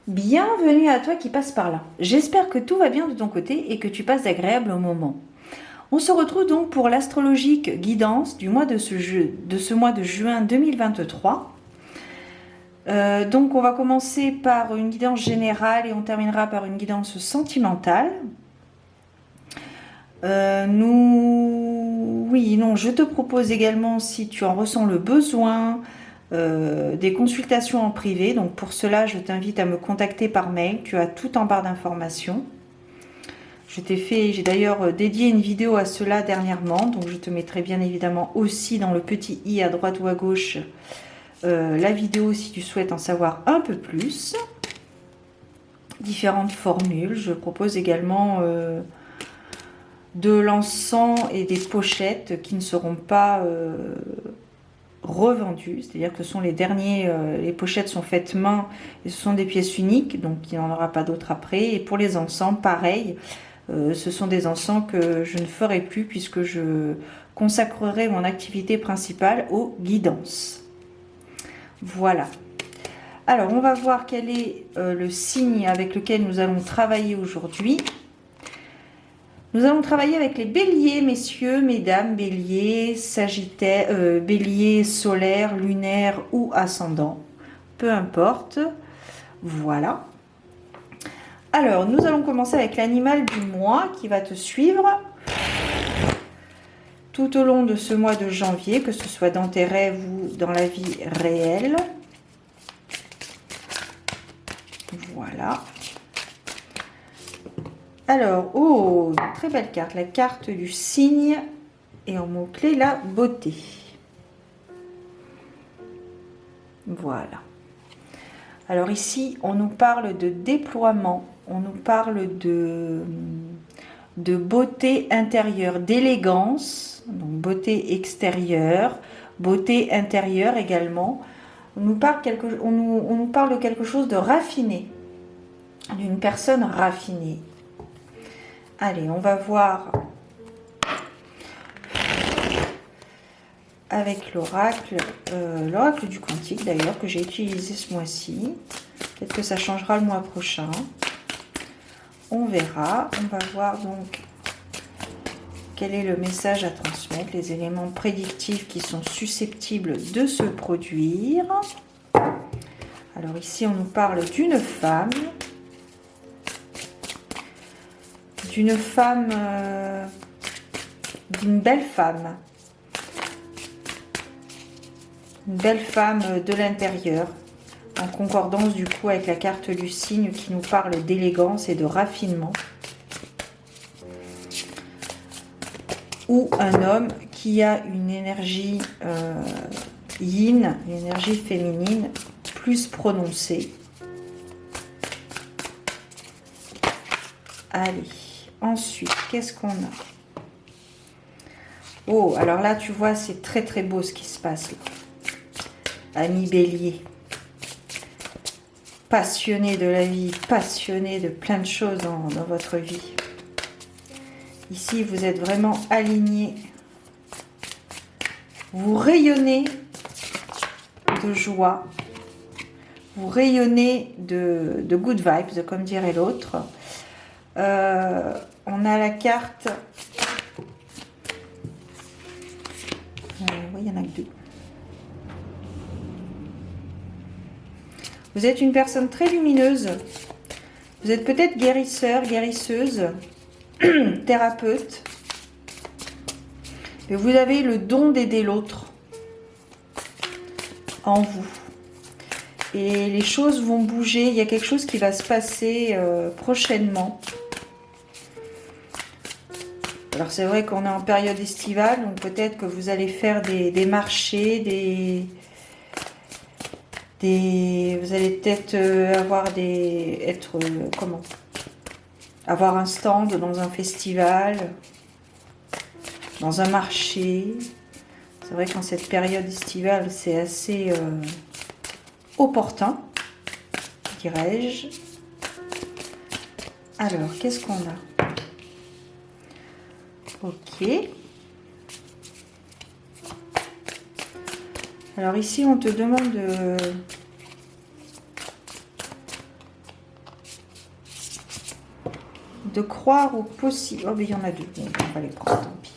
Bienvenue à toi qui passe par là. J'espère que tout va bien de ton côté et que tu passes d'agréables moments. On se retrouve donc pour l'astrologique guidance du mois de ce mois de juin 2023. Donc on va commencer par une guidance générale et on terminera par une guidance sentimentale. Je te propose également, si tu en ressens le besoin, des consultations en privé. Donc pour cela, je t'invite à me contacter par mail. Tu as tout en barre d'informations. J'ai d'ailleurs dédié une vidéo à cela dernièrement. Donc je te mettrai bien évidemment aussi dans le petit i à droite ou à gauche la vidéo si tu souhaites en savoir un peu plus. Différentes formules. Je propose également de l'encens et des pochettes qui ne seront pas revendues, c'est-à-dire que ce sont les derniers, les pochettes sont faites main et ce sont des pièces uniques, donc il n'y en aura pas d'autres après. Et pour les encens, pareil, ce sont des encens que je ne ferai plus puisque je consacrerai mon activité principale aux guidances. Voilà. Alors, on va voir quel est le signe avec lequel nous allons travailler aujourd'hui. Nous allons travailler avec les béliers, messieurs, mesdames, béliers, sagittaire, bélier solaire, lunaire ou ascendant. Peu importe. Voilà. Alors, nous allons commencer avec l'animal du mois qui va te suivre tout au long de ce mois de janvier, que ce soit dans tes rêves ou dans la vie réelle. Voilà. Alors, oh, une très belle carte, la carte du cygne et en mot-clé la beauté. Voilà. Alors ici, on nous parle de déploiement, on nous parle de beauté intérieure, d'élégance, donc beauté extérieure, beauté intérieure également. On nous parle de quelque chose de raffiné, d'une personne raffinée. Allez, on va voir avec l'oracle, l'oracle du quantique d'ailleurs, que j'ai utilisé ce mois-ci. Peut-être que ça changera le mois prochain. On verra. On va voir donc quel est le message à transmettre, les éléments prédictifs qui sont susceptibles de se produire. Alors ici, on nous parle d'une femme. D'une belle femme. Une belle femme de l'intérieur, en concordance du coup avec la carte du cygne qui nous parle d'élégance et de raffinement. Ou un homme qui a une énergie yin, une énergie féminine plus prononcée. Allez, ensuite, qu'est-ce qu'on a? Oh, alors là, tu vois, c'est très très beau ce qui se passe là. Ami bélier, passionné de la vie, passionné de plein de choses dans votre vie. Ici, vous êtes vraiment aligné. Vous rayonnez de joie. Vous rayonnez de good vibes, comme dirait l'autre. On a la carte... oui, il y en a que deux. Vous êtes une personne très lumineuse. Vous êtes peut-être guérisseur, guérisseuse, thérapeute. Et vous avez le don d'aider l'autre en vous. Et les choses vont bouger. Il y a quelque chose qui va se passer prochainement. Alors c'est vrai qu'on est en période estivale, donc peut-être que vous allez faire des marchés, vous allez peut-être avoir un stand dans un festival, dans un marché. C'est vrai qu'en cette période estivale, c'est assez opportun, dirais-je. Alors, qu'est-ce qu'on a? Ok. Alors ici, on te demande de croire au possible. Oh, mais il y en a deux. Bon, on va les prendre, tant pis.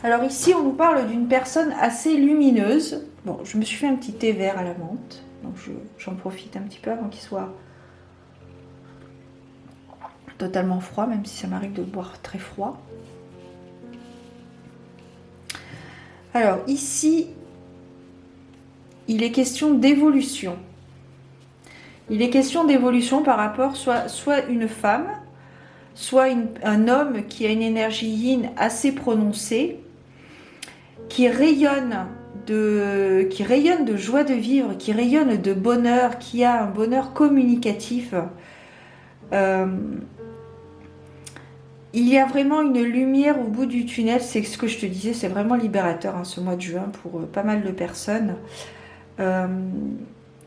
Alors ici, on nous parle d'une personne assez lumineuse. Bon, je me suis fait un petit thé vert à la menthe. Donc j'en profite un petit peu avant qu'il soit totalement froid, même si ça m'arrive de le boire très froid. Alors ici, il est question d'évolution. Il est question d'évolution par rapport soit une femme, soit un homme qui a une énergie yin assez prononcée, qui rayonne de joie de vivre, qui rayonne de bonheur, qui a un bonheur communicatif. Il y a vraiment une lumière au bout du tunnel, c'est ce que je te disais, c'est vraiment libérateur hein, ce mois de juin pour pas mal de personnes.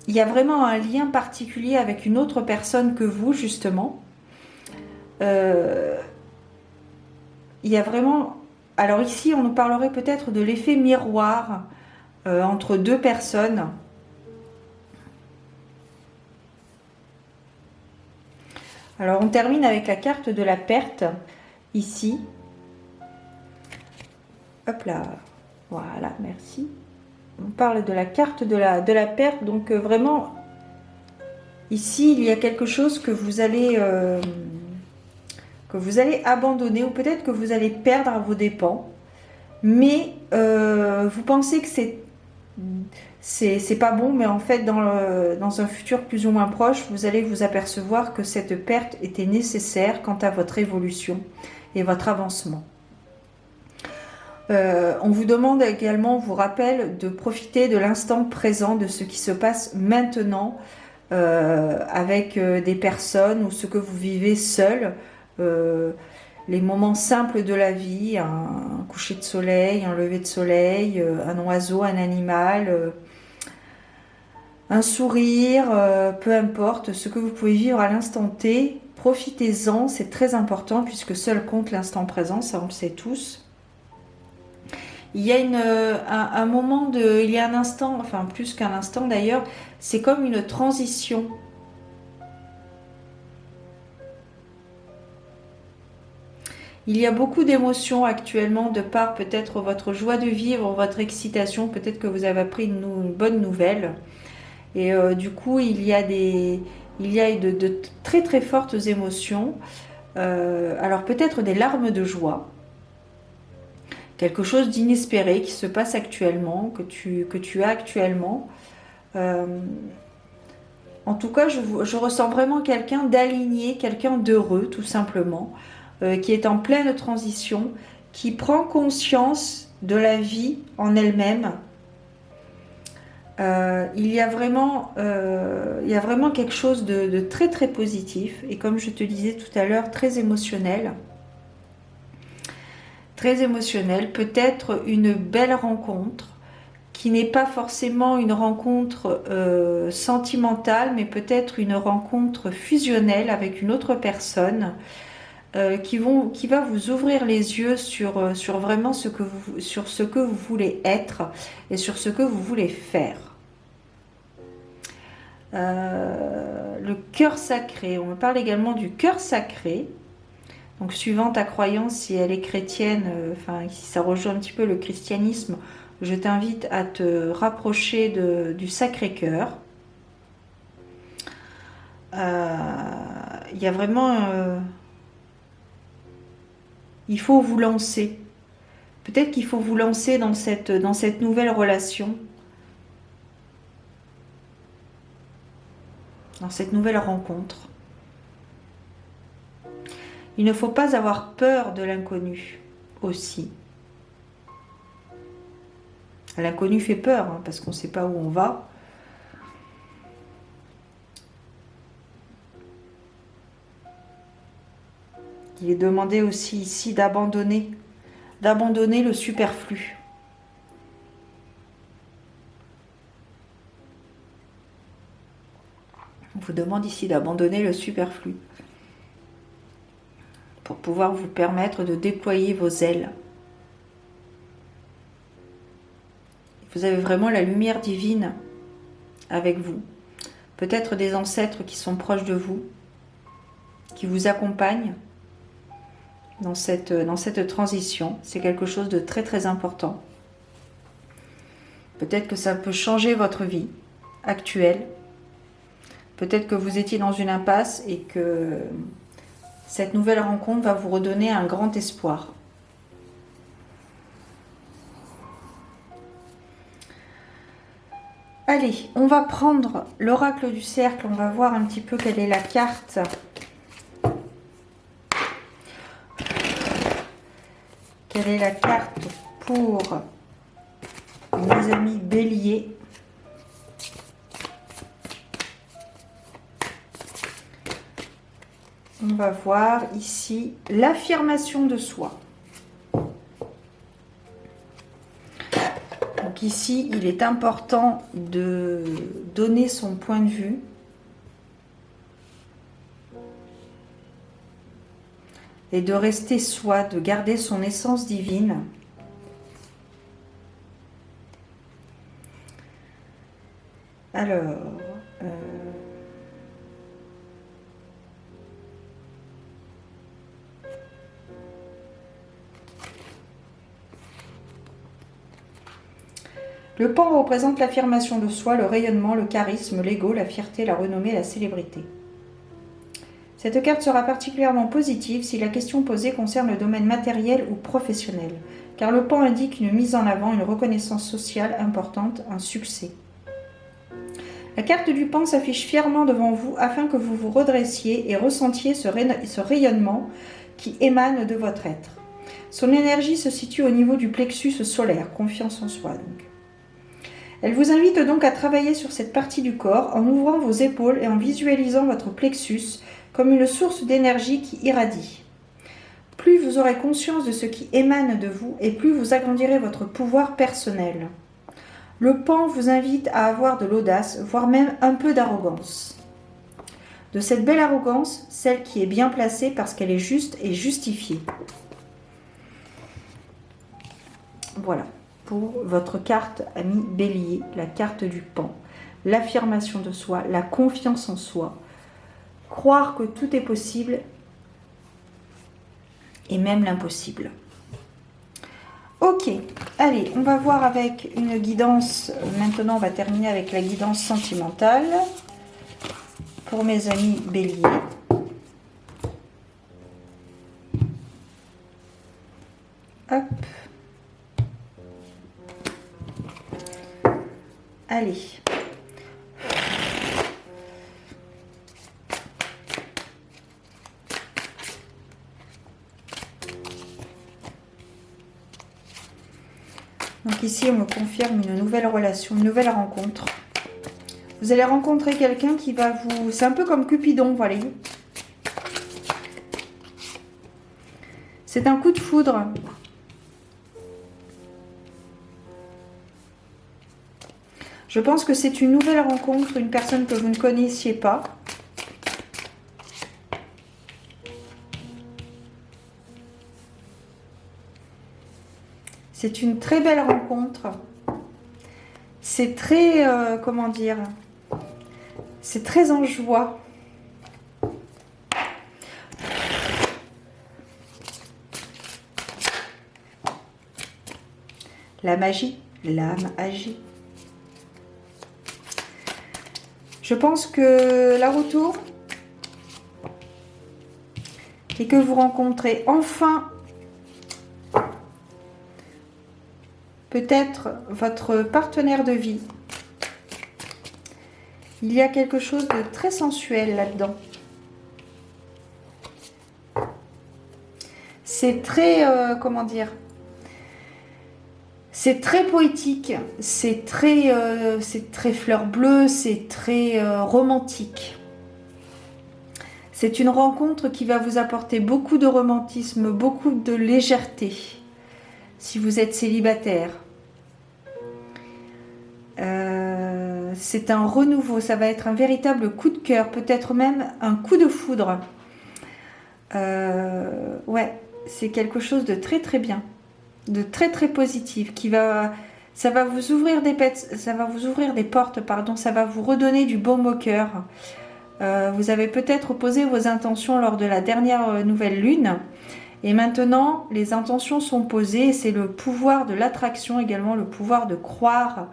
Il y a vraiment un lien particulier avec une autre personne que vous, justement. Il y a vraiment... Alors ici, on nous parlerait peut-être de l'effet miroir entre deux personnes. Alors on termine avec la carte de la perte, ici. Hop là, voilà, merci. On parle de la carte de la perte, donc vraiment, ici, il y a quelque chose que vous allez abandonner, ou peut-être que vous allez perdre à vos dépens, mais vous pensez que c'est pas bon, mais en fait, dans un futur plus ou moins proche, vous allez vous apercevoir que cette perte était nécessaire quant à votre évolution et votre avancement. On vous demande également, on vous rappelle de profiter de l'instant présent, de ce qui se passe maintenant avec des personnes ou ce que vous vivez seul, les moments simples de la vie, un coucher de soleil, un lever de soleil, un oiseau, un animal, un sourire, peu importe, ce que vous pouvez vivre à l'instant T, profitez-en, c'est très important puisque seul compte l'instant présent, ça on le sait tous. Il y a un moment il y a un instant, enfin plus qu'un instant d'ailleurs, c'est comme une transition. Il y a beaucoup d'émotions actuellement de par peut-être votre joie de vivre, votre excitation, peut-être que vous avez appris une bonne nouvelle. Et du coup, il y a de très très fortes émotions. Alors peut-être des larmes de joie. Quelque chose d'inespéré qui se passe actuellement, que tu as actuellement. En tout cas, je ressens vraiment quelqu'un d'aligné, quelqu'un d'heureux, tout simplement, qui est en pleine transition, qui prend conscience de la vie en elle-même. Il y a vraiment quelque chose de très très positif, et comme je te disais tout à l'heure, très émotionnel. Très émotionnel, peut-être une belle rencontre, qui n'est pas forcément une rencontre sentimentale, mais peut-être une rencontre fusionnelle avec une autre personne qui va vous ouvrir les yeux sur vraiment sur ce que vous voulez être et sur ce que vous voulez faire. Le cœur sacré, on me parle également du cœur sacré. Donc suivant ta croyance, si elle est chrétienne, enfin si ça rejoint un petit peu le christianisme, je t'invite à te rapprocher du Sacré-Cœur. Il y a vraiment... il faut vous lancer. Peut-être qu'il faut vous lancer dans cette nouvelle relation. Dans cette nouvelle rencontre. Il ne faut pas avoir peur de l'inconnu aussi. L'inconnu fait peur, hein, parce qu'on ne sait pas où on va. Il est demandé aussi ici d'abandonner le superflu. On vous demande ici d'abandonner le superflu pour pouvoir vous permettre de déployer vos ailes. Vous avez vraiment la lumière divine avec vous. Peut-être des ancêtres qui sont proches de vous. qui vous accompagne dans cette transition. C'est quelque chose de très très important. Peut-être que ça peut changer votre vie actuelle. Peut-être que vous étiez dans une impasse et que cette nouvelle rencontre va vous redonner un grand espoir. Allez, on va prendre l'oracle du cercle. On va voir un petit peu quelle est la carte. Quelle est la carte pour mes amis béliers? On va voir ici l'affirmation de soi. Donc ici, il est important de donner son point de vue. Et de rester soi, de garder son essence divine. Alors, le pan représente l'affirmation de soi, le rayonnement, le charisme, l'ego, la fierté, la renommée, la célébrité. Cette carte sera particulièrement positive si la question posée concerne le domaine matériel ou professionnel, car le pan indique une mise en avant, une reconnaissance sociale importante, un succès. La carte du pan s'affiche fièrement devant vous afin que vous vous redressiez et ressentiez ce rayonnement qui émane de votre être. Son énergie se situe au niveau du plexus solaire, confiance en soi donc. Elle vous invite donc à travailler sur cette partie du corps en ouvrant vos épaules et en visualisant votre plexus comme une source d'énergie qui irradie. Plus vous aurez conscience de ce qui émane de vous et plus vous agrandirez votre pouvoir personnel. Le pan vous invite à avoir de l'audace, voire même un peu d'arrogance. De cette belle arrogance, celle qui est bien placée parce qu'elle est juste et justifiée. Voilà, pour votre carte, ami Bélier, la carte du pan. L'affirmation de soi, la confiance en soi. Croire que tout est possible et même l'impossible. Ok, allez, on va voir avec une guidance. Maintenant, on va terminer avec la guidance sentimentale pour mes amis béliers. Hop. Allez. Donc ici, on me confirme une nouvelle relation, une nouvelle rencontre. Vous allez rencontrer quelqu'un qui va vous... C'est un peu comme Cupidon, vous voyez. C'est un coup de foudre. Je pense que c'est une nouvelle rencontre, une personne que vous ne connaissiez pas. C'est une très belle rencontre. C'est très, comment dire, c'est très en joie. La magie, l'âme agit. Je pense que la retour et que vous rencontrez enfin peut-être votre partenaire de vie. Il y a quelque chose de très sensuel là-dedans. C'est très, comment dire, c'est très poétique, c'est très fleur bleue, c'est très romantique. C'est une rencontre qui va vous apporter beaucoup de romantisme, beaucoup de légèreté. Si vous êtes célibataire, c'est un renouveau, ça va être un véritable coup de cœur, peut-être même un coup de foudre. Ouais, c'est quelque chose de très très bien, de très très positif, ça va vous ouvrir des portes, pardon, ça va vous redonner du baume au cœur. Vous avez peut-être posé vos intentions lors de la dernière nouvelle lune. Et maintenant, les intentions sont posées. C'est le pouvoir de l'attraction, également le pouvoir de croire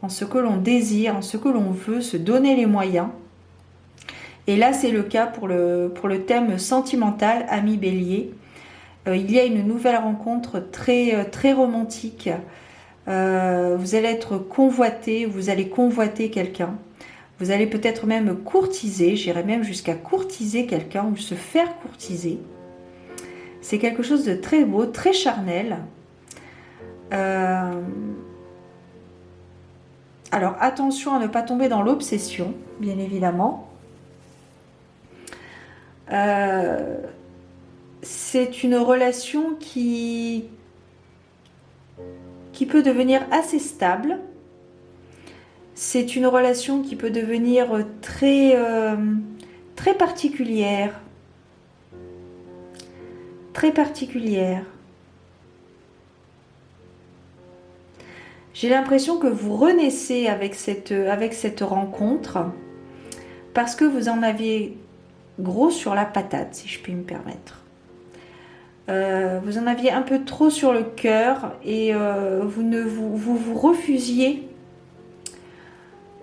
en ce que l'on désire, en ce que l'on veut, se donner les moyens. Et là, c'est le cas pour le thème sentimental, ami Bélier. Il y a une nouvelle rencontre très romantique. Vous allez être convoité, vous allez convoiter quelqu'un. Vous allez peut-être même courtiser, j'irai même jusqu'à courtiser quelqu'un ou se faire courtiser. C'est quelque chose de très beau, très charnel. Alors attention à ne pas tomber dans l'obsession, bien évidemment. C'est une relation qui peut devenir assez stable. C'est une relation qui peut devenir très particulière. Très particulière. J'ai l'impression que vous renaissez avec cette rencontre parce que vous en aviez gros sur la patate, si je puis me permettre. Vous en aviez un peu trop sur le cœur et vous refusiez.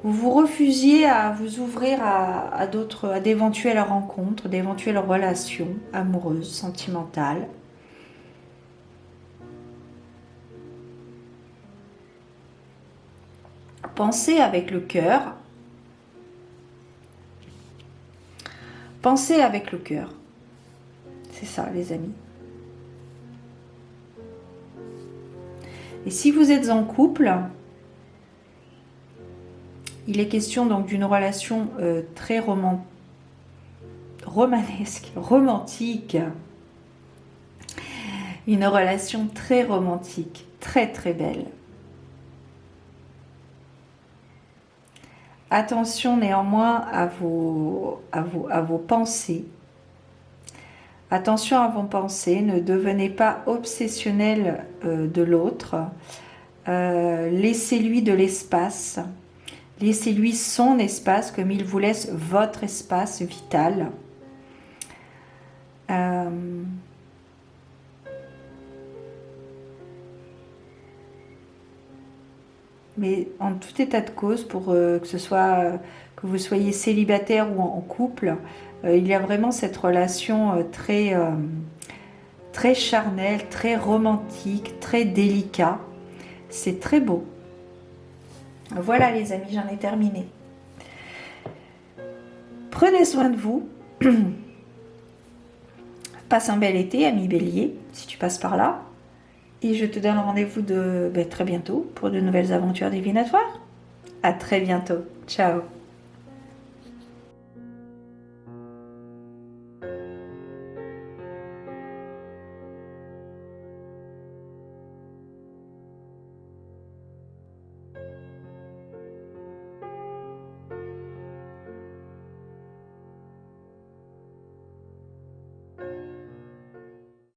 Vous refusiez à vous ouvrir à d'éventuelles rencontres, d'éventuelles relations amoureuses, sentimentales. Pensez avec le cœur. Pensez avec le cœur. C'est ça, les amis. Et si vous êtes en couple, il est question donc d'une relation très romanesque, romantique. Une relation très romantique, très très belle. Attention néanmoins à vos pensées. Attention à vos pensées, ne devenez pas obsessionnel de l'autre. Laissez-lui de l'espace. Laissez-lui son espace comme il vous laisse votre espace vital. Mais en tout état de cause, pour que ce soit que vous soyez célibataire ou en couple, il y a vraiment cette relation très charnelle, très romantique, très délicat. C'est très beau. Voilà les amis, j'en ai terminé. Prenez soin de vous. Passe un bel été, ami Bélier, si tu passes par là. Et je te donne rendez-vous très bientôt pour de nouvelles aventures divinatoires. À très bientôt. Ciao.